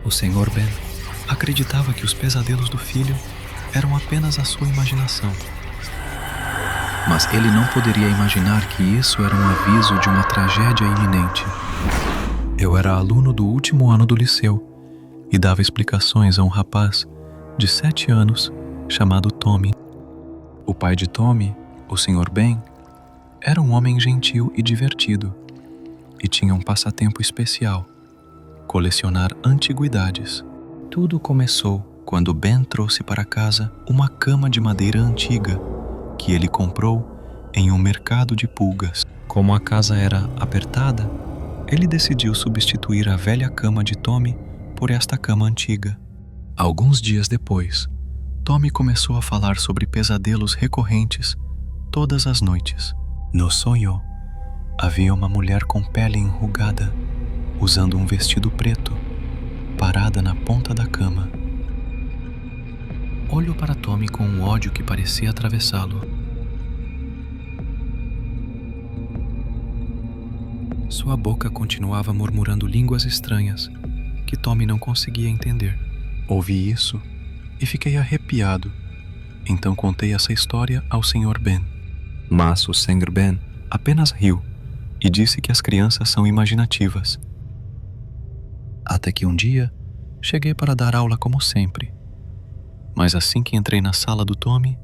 O Sr. Ben acreditava que os pesadelos do filho eram apenas a sua imaginação. Mas ele não poderia imaginar que isso era um aviso de uma tragédia iminente. Eu era aluno do último ano do liceu e dava explicações a um rapaz de 7 anos chamado Tommy. O pai de Tommy, o Sr. Ben, era um homem gentil e divertido e tinha um passatempo especial: colecionar antiguidades. Tudo começou quando Ben trouxe para casa uma cama de madeira antiga que ele comprou em um mercado de pulgas. Como a casa era apertada, ele decidiu substituir a velha cama de Tommy por esta cama antiga. Alguns dias depois, Tommy começou a falar sobre pesadelos recorrentes todas as noites. No sonho, havia uma mulher com pele enrugada, usando um vestido preto, parada na ponta da cama. Olhou para Tommy com um ódio que parecia atravessá-lo. Sua boca continuava murmurando línguas estranhas que Tommy não conseguia entender. Ouvi isso e fiquei arrepiado. Então contei essa história ao Sr. Ben. Mas o Sr. Ben apenas riu e disse que as crianças são imaginativas. Até que um dia, cheguei para dar aula como sempre. Mas assim que entrei na sala do Tommy,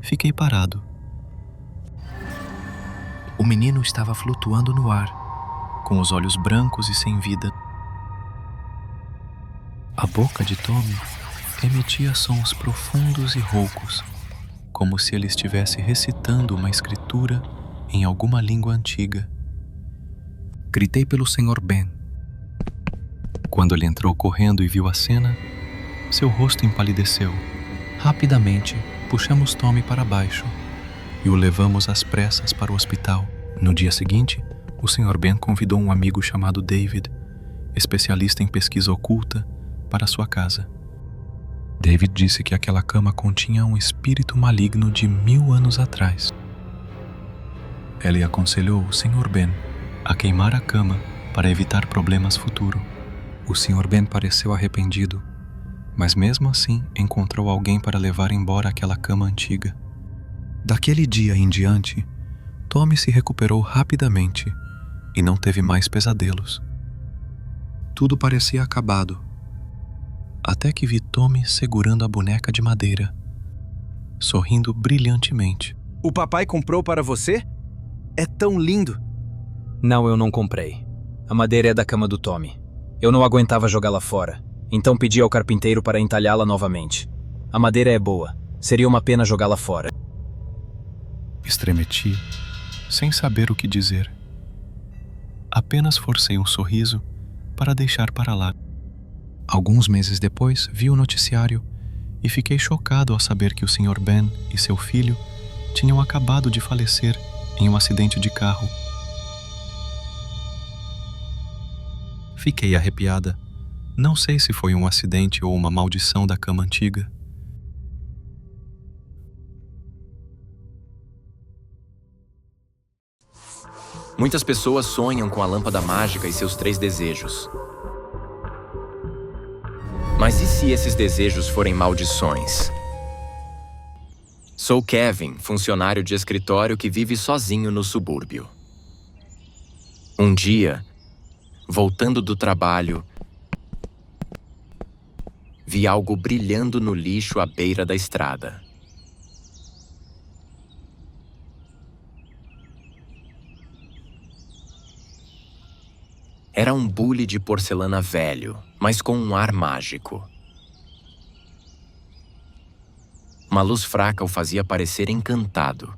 fiquei parado. O menino estava flutuando no ar, com os olhos brancos e sem vida. A boca de Tommy emitia sons profundos e roucos, como se ele estivesse recitando uma escritura em alguma língua antiga. Gritei pelo Sr. Ben. Quando ele entrou correndo e viu a cena, seu rosto empalideceu. Rapidamente, puxamos Tommy para baixo e o levamos às pressas para o hospital. No dia seguinte, o Sr. Ben convidou um amigo chamado David, especialista em pesquisa oculta, para sua casa. David disse que aquela cama continha um espírito maligno de 1000 anos atrás. Ele aconselhou o Sr. Ben a queimar a cama para evitar problemas futuros. O Sr. Ben pareceu arrependido, mas mesmo assim encontrou alguém para levar embora aquela cama antiga. Daquele dia em diante, Tommy se recuperou rapidamente e não teve mais pesadelos. Tudo parecia acabado, até que vi Tommy segurando a boneca de madeira, sorrindo brilhantemente. O papai comprou para você? É tão lindo! Não, eu não comprei. A madeira é da cama do Tommy. Eu não aguentava jogá-la fora, então pedi ao carpinteiro para entalhá-la novamente. A madeira é boa, seria uma pena jogá-la fora. Estremeti, sem saber o que dizer. Apenas forcei um sorriso para deixar para lá. Alguns meses depois, vi o noticiário e fiquei chocado ao saber que o Sr. Ben e seu filho tinham acabado de falecer em um acidente de carro. Fiquei arrepiada. Não sei se foi um acidente ou uma maldição da cama antiga. Muitas pessoas sonham com a lâmpada mágica e seus 3 desejos. Mas e se esses desejos forem maldições? Sou Kevin, funcionário de escritório que vive sozinho no subúrbio. Um dia, voltando do trabalho, vi algo brilhando no lixo à beira da estrada. Era um bule de porcelana velho, mas com um ar mágico. Uma luz fraca o fazia parecer encantado.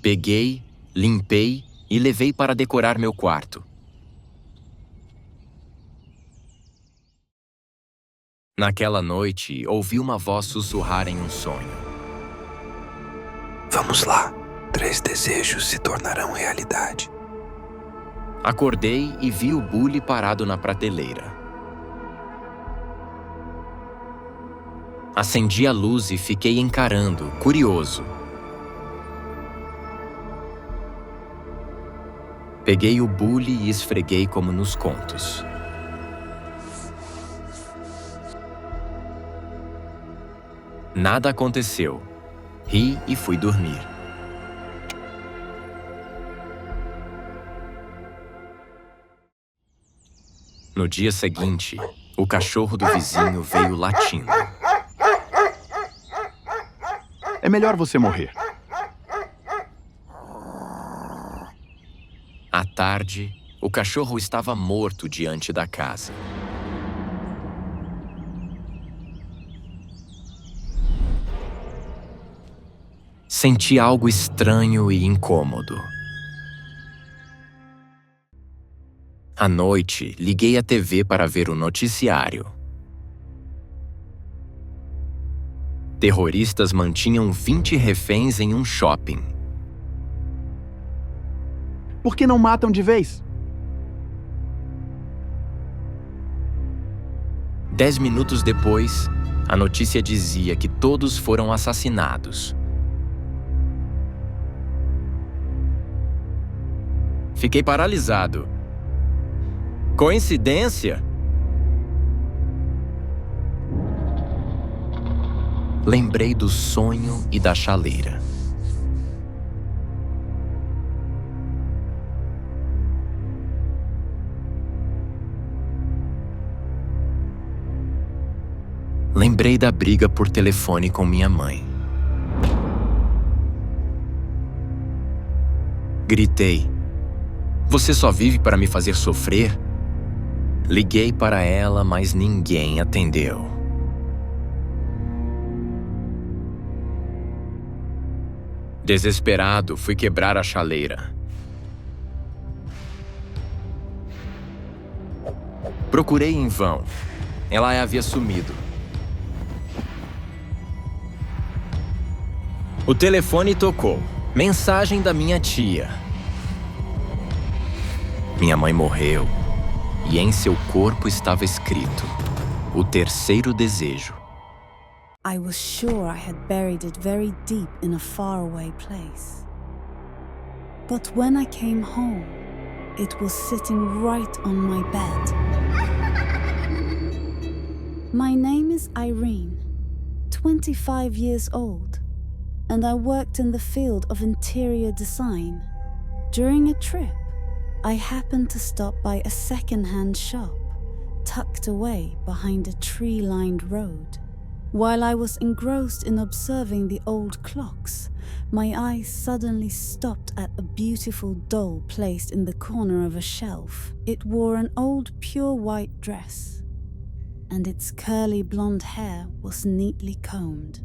Peguei, limpei e levei para decorar meu quarto. Naquela noite, ouvi uma voz sussurrar em um sonho. Vamos lá, 3 desejos se tornarão realidade. Acordei e vi o bule parado na prateleira. Acendi a luz e fiquei encarando, curioso. Peguei o bule e esfreguei como nos contos. Nada aconteceu. Ri e fui dormir. No dia seguinte, o cachorro do vizinho veio latindo. É melhor você morrer. À tarde, o cachorro estava morto diante da casa. Senti algo estranho e incômodo. À noite, liguei a TV para ver o noticiário. Terroristas mantinham 20 reféns em um shopping. Por que não matam de vez? 10 minutos depois, a notícia dizia que todos foram assassinados. Fiquei paralisado. Coincidência? Lembrei do sonho e da chaleira. Lembrei da briga por telefone com minha mãe. Gritei: "Você só vive para me fazer sofrer?" Liguei para ela, mas ninguém atendeu. Desesperado, fui quebrar a chaleira. Procurei em vão. Ela havia sumido. O telefone tocou. Mensagem da minha tia. Minha mãe morreu e em seu corpo estava escrito: o terceiro desejo. I was sure I had buried it very deep in a faraway place. But when I came home, it was sitting right on my bed. My name is Irene, 25 years old, and I worked in the field of interior design. During a trip, I happened to stop by a second-hand shop tucked away behind a tree-lined road. While I was engrossed in observing the old clocks, my eyes suddenly stopped at a beautiful doll placed in the corner of a shelf. It wore an old pure white dress, and its curly blonde hair was neatly combed.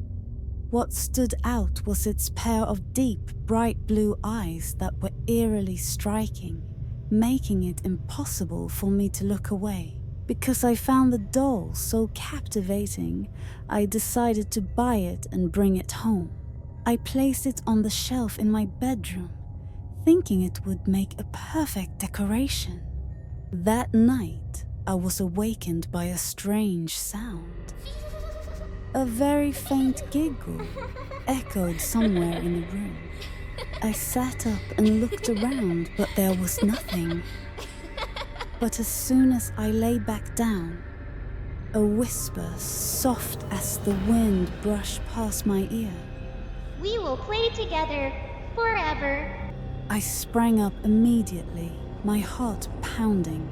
What stood out was its pair of deep, bright blue eyes that were eerily striking, making it impossible for me to look away. Because I found the doll so captivating, I decided to buy it and bring it home. I placed it on the shelf in my bedroom, thinking it would make a perfect decoration. That night, I was awakened by a strange sound. A very faint giggle echoed somewhere in the room. I sat up and looked around, but there was nothing. But as soon as I lay back down, a whisper soft as the wind brushed past my ear. We will play together forever. I sprang up immediately, my heart pounding.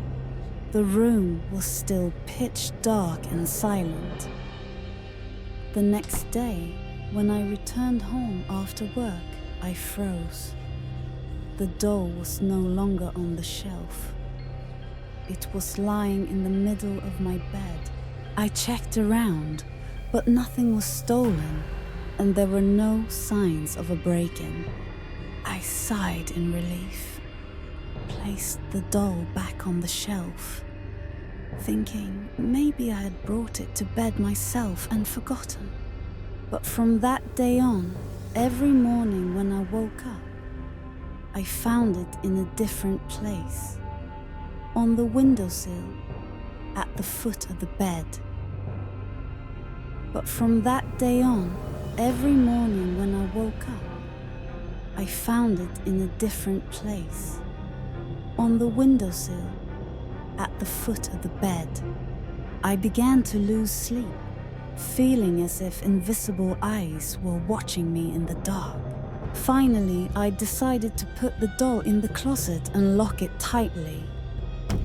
The room was still pitch dark and silent. The next day, when I returned home after work, I froze. The doll was no longer on the shelf. It was lying in the middle of my bed. I checked around, but nothing was stolen, and there were no signs of a break-in. I sighed in relief, placed the doll back on the shelf, thinking maybe I had brought it to bed myself and forgotten. But from that day on, every morning when I woke up, I found it in a different place. On the windowsill, at the foot of the bed. But from that day on, every morning when I woke up, I found it in a different place. on the windowsill, at the foot of the bed. I began to lose sleep, feeling as if invisible eyes were watching me in the dark. Finally, I decided to put the doll in the closet and lock it tightly.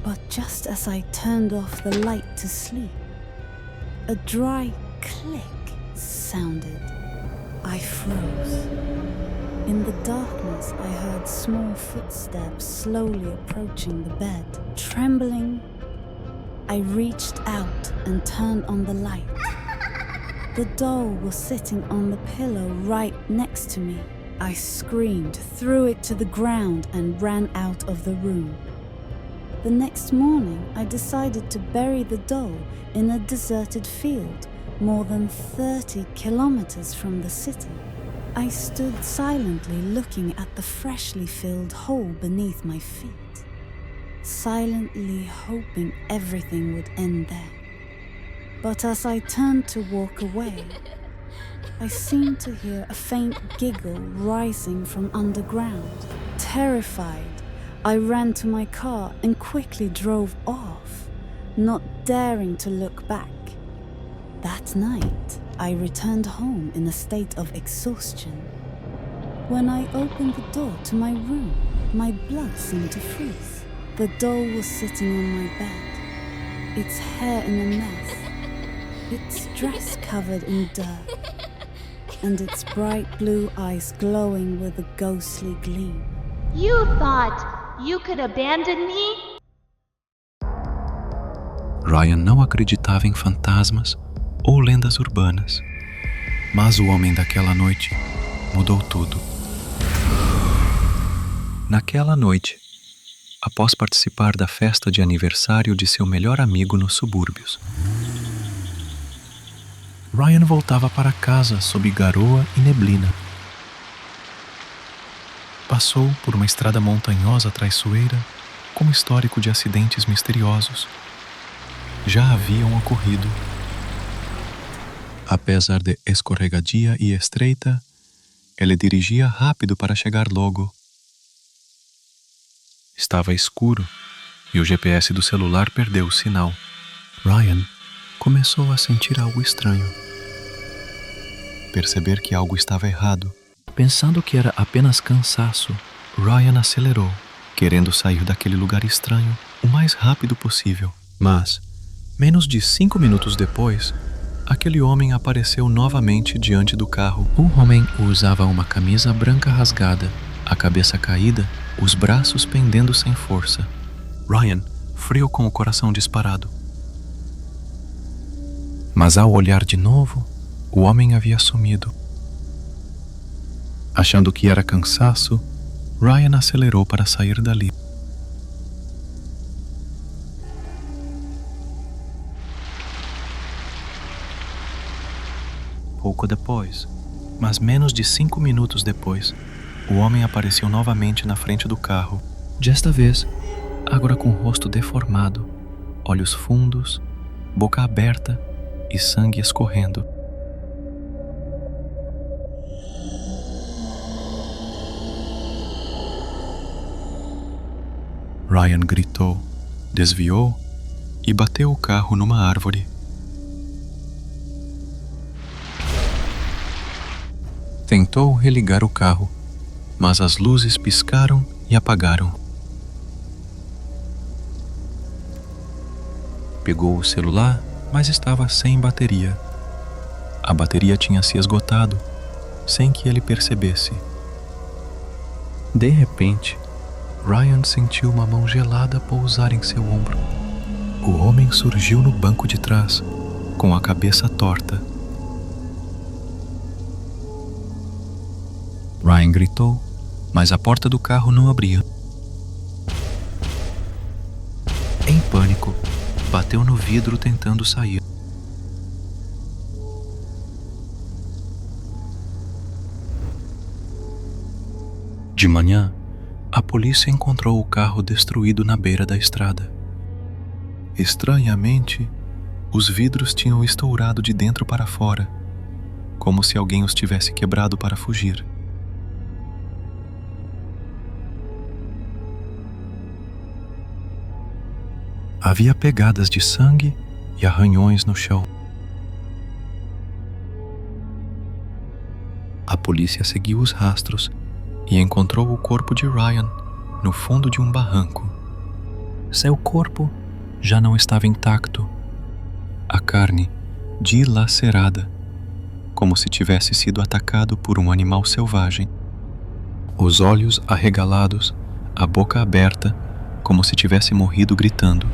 But just as I turned off the light to sleep, a dry click sounded. I froze. In the darkness, I heard small footsteps slowly approaching the bed. Trembling, I reached out and turned on the light. The doll was sitting on the pillow right next to me. I screamed, threw it to the ground, and ran out of the room. The next morning, I decided to bury the doll in a deserted field, more than 30 kilometers from the city. I stood silently looking at the freshly filled hole beneath my feet, silently hoping everything would end there. But as I turned to walk away, I seemed to hear a faint giggle rising from underground. Terrified, I ran to my car and quickly drove off, not daring to look back. That night, I returned home in a state of exhaustion. When I opened the door to my room, my blood seemed to freeze. The doll was sitting on my bed, its hair in a mess, its dress covered in dirt, and its bright blue eyes glowing with a ghostly gleam. You thought you could abandon me? Ryan não acreditava em fantasmas ou lendas urbanas, mas o homem daquela noite mudou tudo. Naquela noite, após participar da festa de aniversário de seu melhor amigo nos subúrbios, Ryan voltava para casa sob garoa e neblina. Passou por uma estrada montanhosa traiçoeira com histórico de acidentes misteriosos. Já haviam ocorrido. Apesar de escorregadia e estreita, ele dirigia rápido para chegar logo. Estava escuro e o GPS do celular perdeu o sinal. Ryan começou a sentir algo estranho. Perceber que algo estava errado. Pensando que era apenas cansaço, Ryan acelerou, querendo sair daquele lugar estranho o mais rápido possível. Mas, menos de 5 minutos depois, aquele homem apareceu novamente diante do carro. O homem usava uma camisa branca rasgada, a cabeça caída, os braços pendendo sem força. Ryan freou com o coração disparado. Mas ao olhar de novo, o homem havia sumido. Achando que era cansaço, Ryan acelerou para sair dali. Pouco depois, mas menos de 5 minutos depois, o homem apareceu novamente na frente do carro. Desta vez, agora com o rosto deformado, olhos fundos, boca aberta e sangue escorrendo. Ryan gritou, desviou e bateu o carro numa árvore. Tentou religar o carro, mas as luzes piscaram e apagaram. Pegou o celular, mas estava sem bateria. A bateria tinha se esgotado, sem que ele percebesse. De repente, Ryan sentiu uma mão gelada pousar em seu ombro. O homem surgiu no banco de trás, com a cabeça torta. Ryan gritou, mas a porta do carro não abria. Em pânico, bateu no vidro tentando sair. De manhã, a polícia encontrou o carro destruído na beira da estrada. Estranhamente, os vidros tinham estourado de dentro para fora, como se alguém os tivesse quebrado para fugir. Havia pegadas de sangue e arranhões no chão. A polícia seguiu os rastros e encontrou o corpo de Ryan no fundo de um barranco. Seu corpo já não estava intacto. A carne dilacerada, como se tivesse sido atacado por um animal selvagem. Os olhos arregalados, a boca aberta, como se tivesse morrido gritando.